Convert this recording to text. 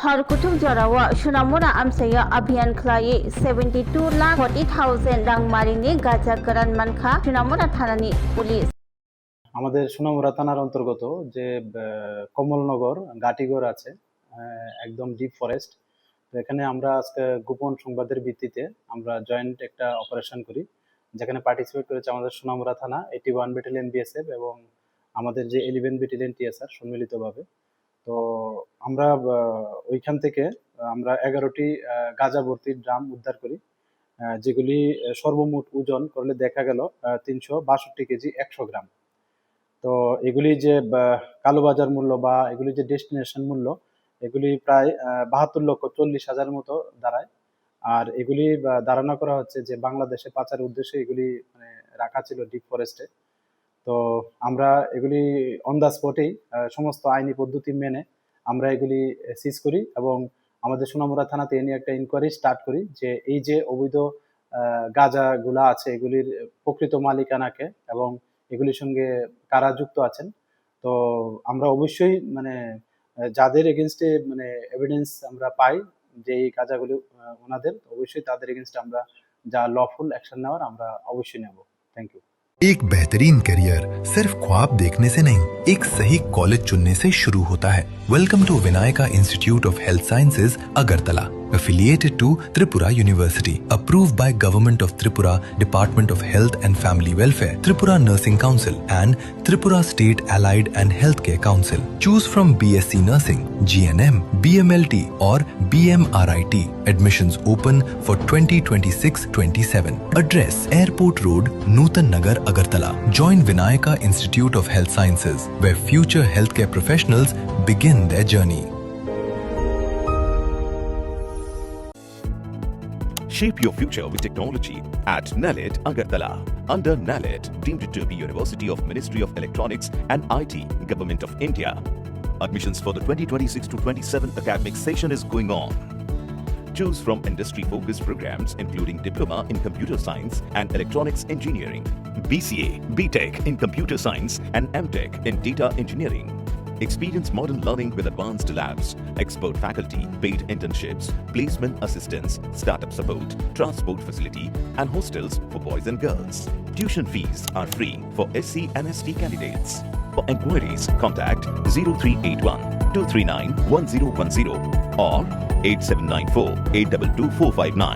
Harkutuk Jarawa Shunamura Amsaya Abhiyan Klaye 72,40,000 Rang Marini Gaja Karan Manka Shunamura Thanani Police আমাদের সোনামুড়া থানার অন্তর্গত যে কমলনগর গাটিগড় আছে একদম ডিপ ফরেস্ট। তো এখানে আমরা আজকে গোপন সংবাদের ভিত্তিতে আমরা জয়েন্ট একটা অপারেশন করি, যেখানে পার্টিসিপেট করেছে আমাদের সোনামুড়া থানা 81 ব্যাটালিয়ন বিএসএফ এবং আমাদের যে 11 ব্যাটালিয়ন টিএসআর সম্মিলিতভাবে। তো আমরা ওইখান থেকে আমরা 11টি গাঁজা ভর্তি ড্রাম উদ্ধার করি, যেগুলি সর্বমোট ওজন করলে দেখা গেল 362 কেজি 100 গ্রাম। তো এগুলি যে কালোবাজার মূল্য বা এগুলি যে ডেস্টিনেশন মূল্য, এগুলি প্রায় 72,40,000 মতো দাঁড়ায়। আর এগুলি ধারণা করা হচ্ছে যে বাংলাদেশে পাচারের উদ্দেশ্যে এগুলি মানে রাখা ছিল ডিপ ফরেস্টে। তো আমরা এগুলি অন দ্য স্পটেই সমস্ত আইনি পদ্ধতি মেনে আমরা এগুলি সিজ করি এবং আমাদের সোনামুড়া থানাতে এ নিয়ে একটা ইনকোয়ারি স্টার্ট করি যে এই যে অবৈধ গাঁজাগুলা আছে এগুলির প্রকৃত মালিকানাকে এবং এগুলির সঙ্গে কারা যুক্ত আছেন। তো আমরা অবশ্যই মানে যাদের এগেনস্টে মানে এভিডেন্স আমরা পাই যে এই গাঁজাগুলি ওনাদের, অবশ্যই তাদের এগেনস্টে আমরা যা লফুল অ্যাকশন নেওয়ার আমরা অবশ্যই নেব। Thank you. एक बेहतरीन करियर सिर्फ ख्वाब देखने से नहीं, एक सही कॉलेज चुनने से शुरू होता है। Welcome to Vinayaka institute of health sciences Agartala, affiliated to Tripura University, approved by Government of Tripura, Department of Health and Family Welfare, Tripura Nursing Council and Tripura State Allied and Healthcare Council. Choose from BSc Nursing, GNM, BMLT or BMRIT. Admissions open for 2026-27. Address: Airport Road, Nutan Nagar, Agartala. Join Vinayaka Institute of Health Sciences, where future healthcare professionals begin their journey. Shape your future with technology at NALET Agartala. Under NALET, deemed to be University of Ministry of Electronics and IT, Government of India. Admissions for the 2026-27 academic session is going on. Choose from industry-focused programs including Diploma in Computer Science and Electronics Engineering, BCA, BTech in Computer Science and MTech in Data Engineering. Experience modern learning with advanced labs, expert faculty, paid internships, placement assistance, startup support, transport facility, and hostels for boys and girls. Tuition fees are free for SC and ST candidates. For enquiries, contact 0381 239 1010 or 8794 822 459.